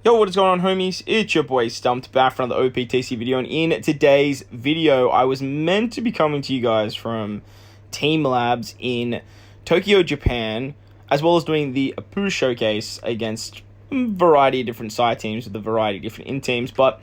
Yo, what is going on, homies? It's your boy Stumped back from the OPTC video, and in today's video, I was meant to be coming to you guys from Team Labs in Tokyo, Japan, as well as doing the Apu showcase against a variety of different side teams with a variety of different in teams, but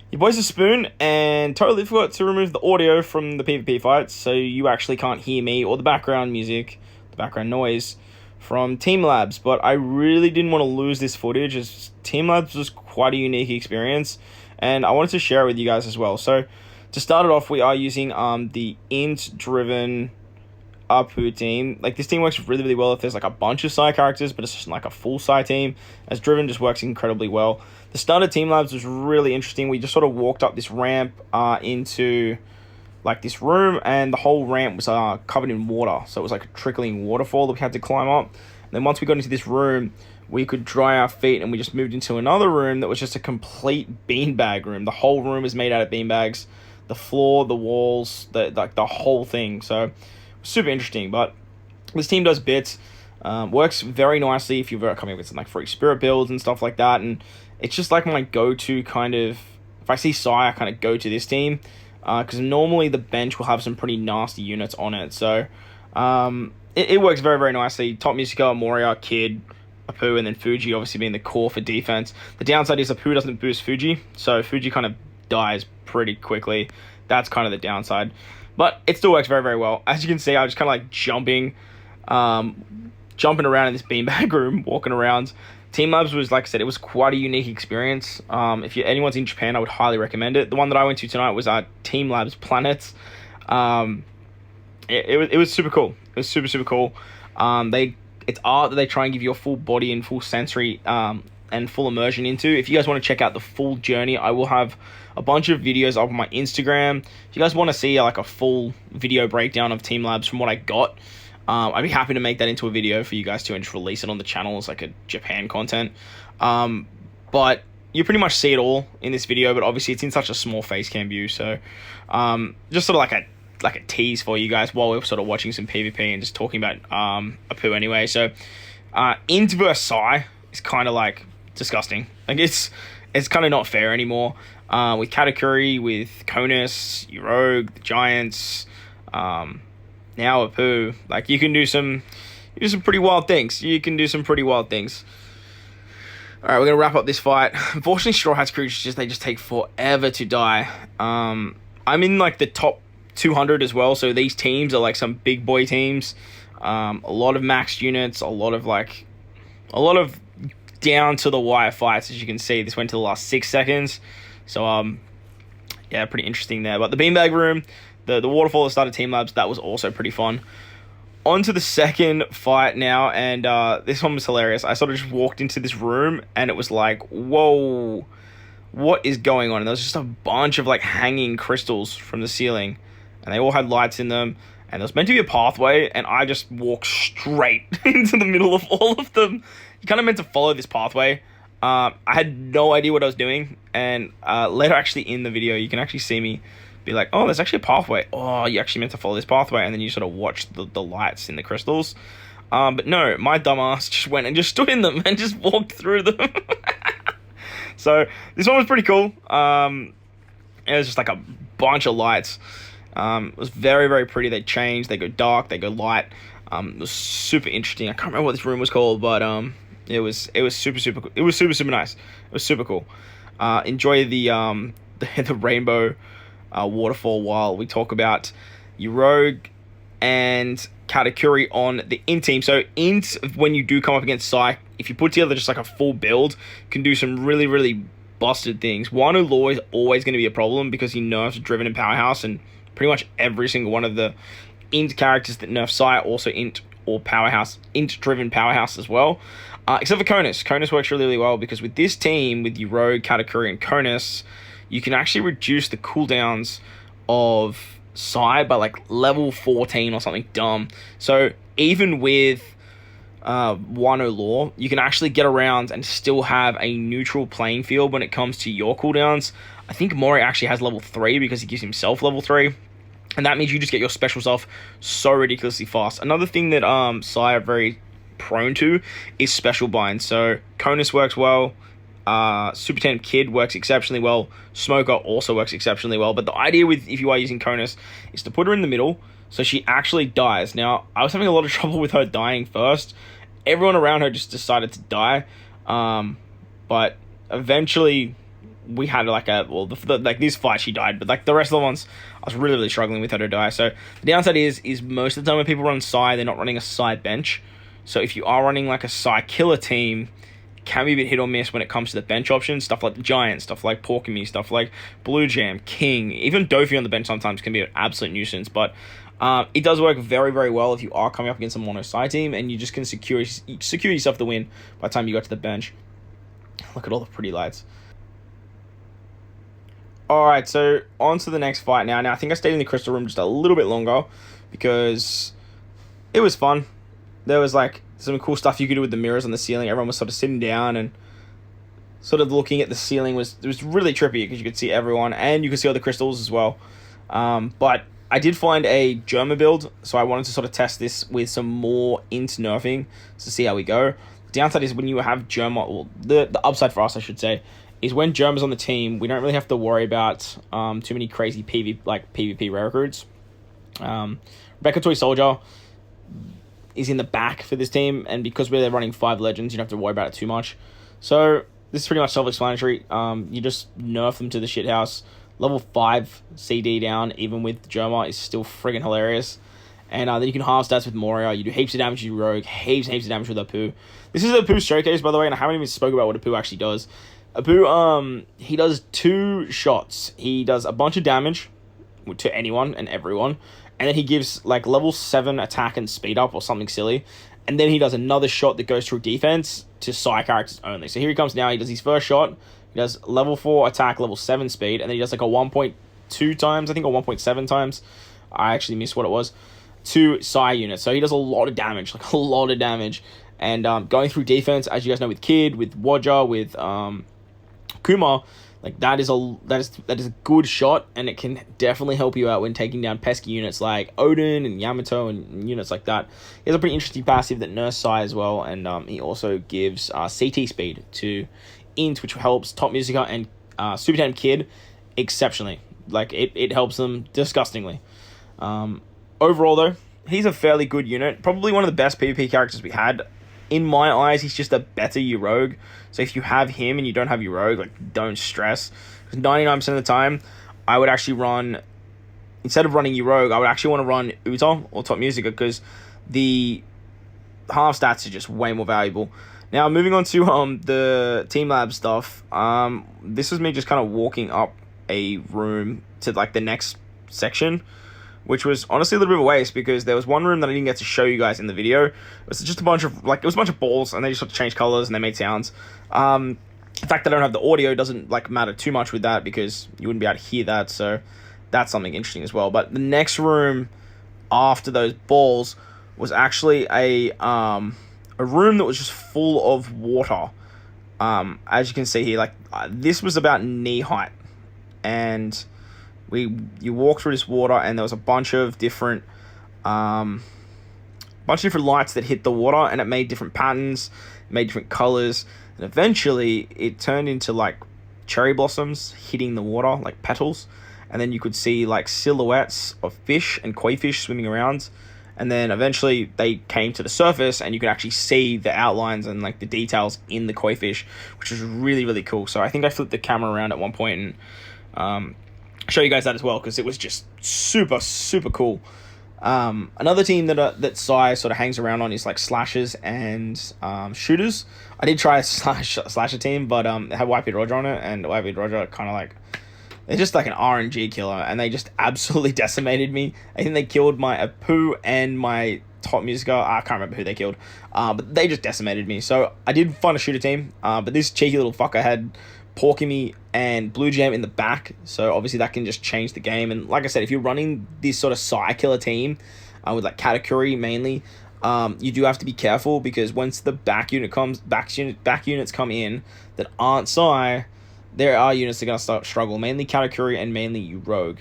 your boy's a spoon and totally forgot to remove the audio from the PvP fights, so you actually can't hear me or the background music, the background noise from Team Labs. But I really didn't want to lose this footage, as Team Labs was quite a unique experience, and I wanted to share it with you guys as well. So to start it off, we are using the int-driven Apu team. Like, this team works really well if there's like a bunch of side characters, but it's just like a full side team, as driven just works incredibly well. The start of Team Labs was really interesting. We just sort of walked up this ramp into like this room, and the whole ramp was covered in water, so it was like a trickling waterfall that we had to climb up. And then once we got into this room, we could dry our feet, and we just moved into another room that was just a complete beanbag room. The whole room is made out of beanbags, the floor, the walls, the whole thing. So super interesting. But this team does bits, works very nicely if you're coming up with some like free spirit builds and stuff like that. And it's just like my go-to kind of, if I see Sai, I kind of go to this team, because normally the bench will have some pretty nasty units on it. So it works very nicely. Top Musica, Moria, Kid, Apu, and then Fuji obviously being the core for defense. The downside is Apu doesn't boost Fuji, so Fuji kind of dies pretty quickly. That's kind of the downside. But it still works very well. As you can see, I was kind of like jumping around in this beanbag room, walking around. Team Labs was, like I said, it was quite a unique experience. If anyone's in Japan, I would highly recommend it. The one that I went to tonight was Team Labs Planets. It was super cool. It was super cool. It's art that they try and give you a full body and full sensory and full immersion into. If you guys want to check out the full journey, I will have a bunch of videos up on my Instagram. If you guys want to see like a full video breakdown of Team Labs from what I got, I'd be happy to make that into a video for you guys to, and just release it on the channel as like a Japan content. But you pretty much see it all in this video, but obviously it's in such a small face cam view, so just sort of like a tease for you guys while we're sort of watching some PvP and just talking about Apu anyway. So Int vs Sai is kind of like disgusting. Like, it's kind of not fair anymore. With Katakuri, with Konus, Rogue, the Giants, now Apu, like, you can do some pretty wild things. All right, we're gonna wrap up this fight. Unfortunately, Straw Hats Crew they just take forever to die. I'm in like the top 200 as well, so these teams are like some big boy teams. A lot of maxed units, a lot of down to the wire fights. As you can see, this went to the last 6 seconds. So yeah, pretty interesting there. But the beanbag room, the waterfall that started Team Labs, that was also pretty fun. On to the second fight now, and this one was hilarious. I sort of just walked into this room, and it was like, whoa, what is going on? And there was just a bunch of like hanging crystals from the ceiling, and they all had lights in them, and there was meant to be a pathway, and I just walked straight into the middle of all of them. You kind of meant to follow this pathway. I had no idea what I was doing, and later actually in the video, you can actually see me be like, oh, there's actually a pathway. Oh, you actually meant to follow this pathway, and then you sort of watch the lights in the crystals. But no, my dumbass just went and just stood in them and just walked through them. So this one was pretty cool. It was just like a bunch of lights. It was very pretty. They changed. They go dark. They go light. It was super interesting. I can't remember what this room was called, but it was super cool. It was super nice. It was super cool. Enjoy the rainbow waterfall while we talk about Rogue and Katakuri on the Int team. So Int, when you do come up against Sai, if you put together just like a full build, can do some really busted things. Wano Law is always going to be a problem because he nerfs Driven and Powerhouse, and pretty much every single one of the Int characters that nerf Sai also Int or Powerhouse, Int-driven Powerhouse as well. Except for Konus. Konus works really well because with this team, with Rogue, Katakuri, and Konus, you can actually reduce the cooldowns of Sai by like level 14 or something dumb. So even with Wano Law, you can actually get around and still have a neutral playing field when it comes to your cooldowns. I think Mori actually has level 3 because he gives himself level 3. And that means you just get your specials off so ridiculously fast. Another thing that Sai are very prone to is special bind. So Konus works well. Super Tandem Kid works exceptionally well. Smoker also works exceptionally well. But the idea with, if you are using Conus, is to put her in the middle so she actually dies. Now, I was having a lot of trouble with her dying first. Everyone around her just decided to die. But eventually we had like like this fight she died, but like the rest of the ones I was really struggling with her to die. So the downside is most of the time when people run Psy, they're not running a Psy bench. So if you are running like a Psy killer team, it can be a bit hit or miss when it comes to the bench options. Stuff like the Giant, stuff like Porkamy, stuff like Blue Jam, King, even Dofi on the bench sometimes can be an absolute nuisance. But it does work very well if you are coming up against a mono Psy team, and you just can secure yourself the win by the time you got to the bench. Look at all the pretty lights. Alright, so on to the next fight now. Now, I think I stayed in the Crystal Room just a little bit longer because it was fun. There was, like, some cool stuff you could do with the mirrors on the ceiling. Everyone was sort of sitting down and sort of looking at the ceiling. It was really trippy because you could see everyone and you could see all the crystals as well. But I did find a Germa build, so I wanted to sort of test this with some more int nerfing to see how we go. The downside is when you have Germa, well, the upside for us, I should say, is when Germa's on the team, we don't really have to worry about too many crazy PvP rare recruits. Rebecca Toy Soldier is in the back for this team, and because we're running 5 legends, you don't have to worry about it too much. So this is pretty much self-explanatory. You just nerf them to the shithouse. Level 5 CD down, even with Germa, is still friggin' hilarious. And then you can halve stats with Moria. You do heaps of damage with Rogue, heaps of damage with Apu. This is Apu's showcase, by the way, and I haven't even spoken about what Apu actually does. Apu, he does 2 shots. He does a bunch of damage to anyone and everyone, and then he gives like level 7 attack and speed up or something silly, and then he does another shot that goes through defense to Psy characters only. So here he comes now. He does his first shot. He does level 4 attack, level 7 speed, and then he does like a 1.2 times, I think, or 1.7 times. I actually missed what it was. 2 Psy units. So he does a lot of damage, like a lot of damage. And going through defense, as you guys know, with Kid, with Wadja, with Kuma, like that is a good shot, and it can definitely help you out when taking down pesky units like Odin and Yamato and units like that. He has a pretty interesting passive that nerfs Psy as well, and he also gives CT speed to Int, which helps Top Musica and Super Tandem Kid exceptionally. Like it helps them disgustingly. Overall though, he's a fairly good unit, probably one of the best PvP characters we had. In my eyes, he's just a better U-Rogue. So if you have him and you don't have U-Rogue, like, don't stress. Because 99% of the time, I would actually run, instead of running U-Rogue, I would actually want to run Uta or Top Musica, because the half stats are just way more valuable. Now, moving on to the Team Lab stuff. This was me just kind of walking up a room to, like, the next section, which was honestly a little bit of a waste, because there was one room that I didn't get to show you guys in the video. It was just a bunch of balls, and they just sort of changed colors and they made sounds. The fact that I don't have the audio doesn't like matter too much with that, because you wouldn't be able to hear that, so that's something interesting as well. But the next room after those balls was actually a room that was just full of water. As you can see here, like this was about knee height, and you walk through this water, and there was a bunch of different lights that hit the water, and it made different patterns, made different colors, and eventually it turned into like cherry blossoms hitting the water, like petals, and then you could see like silhouettes of fish and koi fish swimming around, and then eventually they came to the surface, and you could actually see the outlines and like the details in the koi fish, which was really cool. So I think I flipped the camera around at one point and show you guys that as well, because it was just super cool. Another team that Psy sort of hangs around on is like slashers and shooters. I did try a slasher team, but it had YP Roger on it, and YP Roger kind of like, they're just like an RNG killer, and they just absolutely decimated me. I think they killed my Apu and my Top Musica. I can't remember who they killed, but they just decimated me. So I did find a shooter team, but this cheeky little fucker had Porkamy and Blue Jam in the back, so obviously that can just change the game. And like I said, if you're running this sort of Psy killer team with like Katakuri mainly, you do have to be careful, because once the back units come in that aren't Psy, there are units that are going to start struggle, mainly Katakuri and mainly U-Rogue.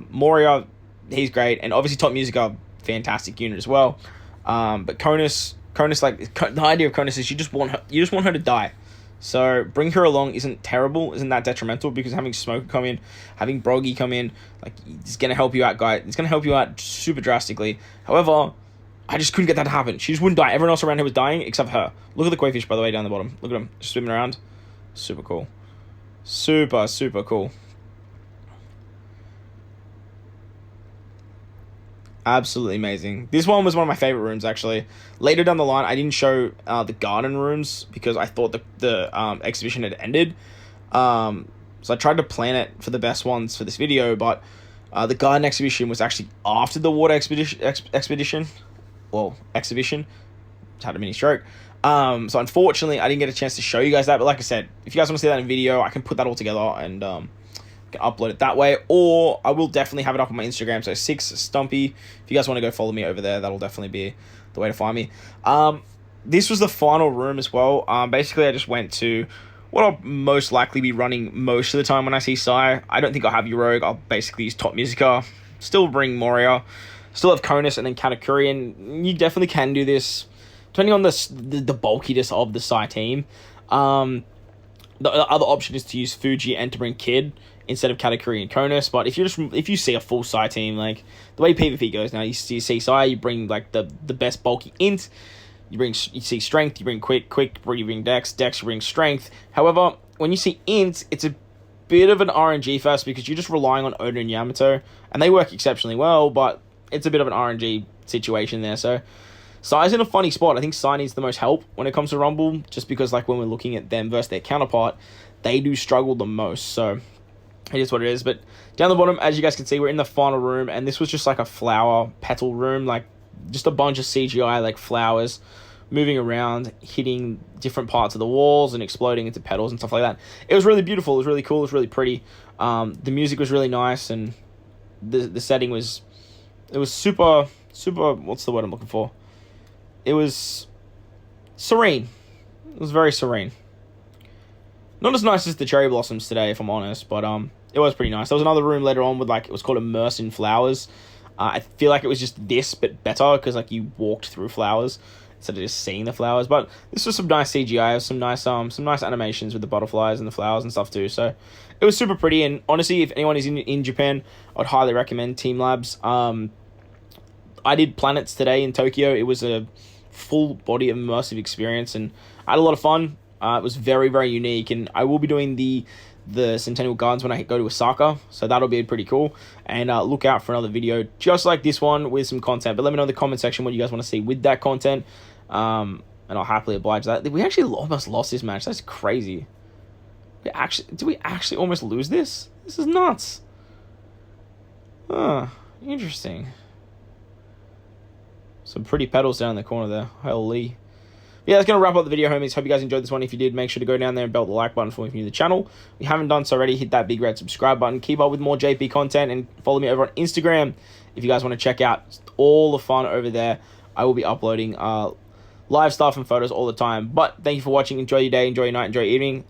Moria, he's great, and obviously Top Musica, fantastic unit as well. But Conus, like the idea of Conus is you just want her to die. So bring her along isn't terrible, isn't that detrimental, because having Smoker come in, having Broggy come in, like, it's going to help you out, guy. It's going to help you out super drastically. However, I just couldn't get that to happen. She just wouldn't die. Everyone else around her was dying except her. Look at the koi fish, by the way, down the bottom. Look at him, just swimming around. Super cool. Super, super cool. Absolutely amazing. This one was one of my favorite rooms, actually. Later down the line, I didn't show the garden rooms because I thought the exhibition had ended. So I tried to plan it for the best ones for this video, but the garden exhibition was actually after the water exhibition. Well, exhibition. Had a mini stroke. So unfortunately, I didn't get a chance to show you guys that. But like I said, if you guys want to see that in video, I can put that all together and can upload it that way, or I will definitely have it up on my Instagram. So 6 Stumpy. If you guys want to go follow me over there, that'll definitely be the way to find me. This was the final room as well. Basically, I just went to what I'll most likely be running most of the time when I see Sai. I don't think I'll have Rogue. I'll basically use Top Musica. Still bring Moria. Still have Conus and then Katakuri, and you definitely can do this depending on the bulkiness of the Sai team. The other option is to use Fuji and to bring Kid instead of Katakuri and Conus. But if you see a full Sai team, like the way PvP goes now, you see Sai, you bring like the best bulky int. You see strength, you bring quick, you bring dex, you bring strength. However, when you see int, it's a bit of an RNG first because you're just relying on Oda and Yamato, and they work exceptionally well, but it's a bit of an RNG situation there. So Sai's in a funny spot. I think Sai needs the most help when it comes to Rumble, just because like when we're looking at them versus their counterpart, they do struggle the most. So it is what it is. But down the bottom, as you guys can see, we're in the final room, and this was just like a flower petal room, like just a bunch of CGI like flowers moving around, hitting different parts of the walls and exploding into petals and stuff like that. It was really beautiful. It was really cool. It was really pretty. The music was really nice, and the setting was super. What's the word I'm looking for? It was serene. It was very serene. Not as nice as the cherry blossoms today, if I'm honest, but it was pretty nice. There was another room later on with like, it was called Immerse in Flowers. I feel like it was just this, but better, because like you walked through flowers instead of just seeing the flowers. But this was some nice CGI, some nice animations with the butterflies and the flowers and stuff too. So it was super pretty. And honestly, if anyone is in Japan, I'd highly recommend Team Labs. I did Planets today in Tokyo. It was a full body immersive experience, and I had a lot of fun. It was very, very unique, and I will be doing the Centennial Gardens when I go to Osaka, so that'll be pretty cool. And look out for another video just like this one with some content. But let me know in the comment section what you guys want to see with that content, and I'll happily oblige that. We actually almost lost this match. That's crazy. Did we actually almost lose this? This is nuts. Interesting. Some pretty petals down in the corner there. Holy. Yeah, that's going to wrap up the video, homies. Hope you guys enjoyed this one. If you did, make sure to go down there and belt the like button for me if you're new to the channel. If you haven't done so already, hit that big red subscribe button. Keep up with more JP content, and follow me over on Instagram if you guys want to check out all the fun over there. I will be uploading live stuff and photos all the time. But thank you for watching. Enjoy your day, enjoy your night, enjoy your evening.